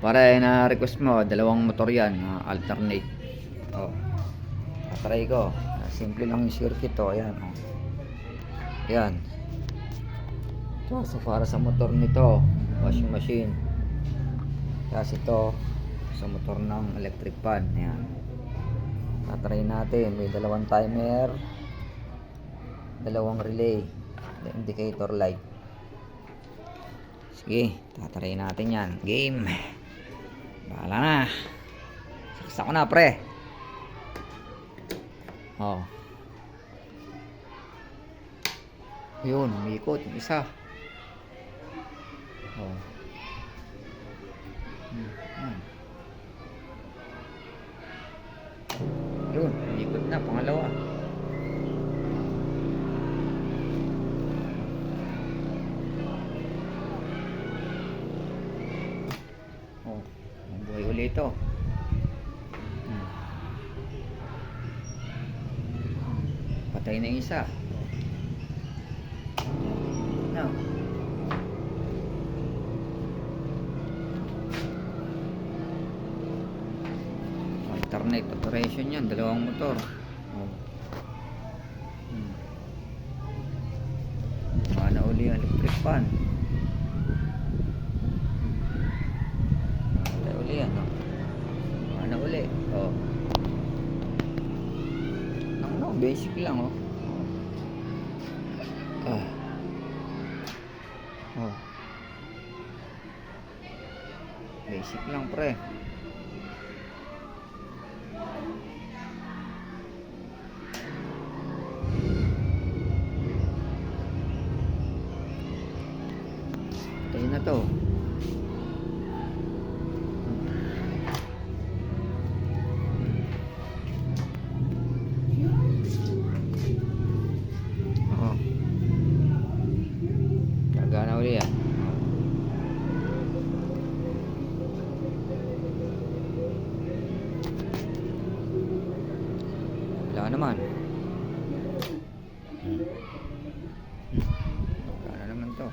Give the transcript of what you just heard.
Para na-request mo, dalawang motor yan, alternate. Oh, try ko. Simple lang yung circuit to, ayan. Oh. Ayan. So, para sa motor nito, washing machine. Kasi ito, sa motor ng electric fan. Ayan. Tatry natin. May dalawang timer, dalawang relay, indicator light. Sige, tatry natin yan. Game. Bahala na. Saksa ko na, pre. Oh. Yun, umikot yung isa. Oh. Yan. Yun, umikot na, pangalawa. Oh, buhay ulit ito. Patay na yung isa. No. Alternate operation yan, dalawang motor. Oh. Mana uli yung electric fan. Patay uli yan, no? Mana uli. Oh. No, basic lang, oh. Oh. Basic lang, pre. Tayo na to. Oh. Gagana uli yan. Wala naman. Wala naman to.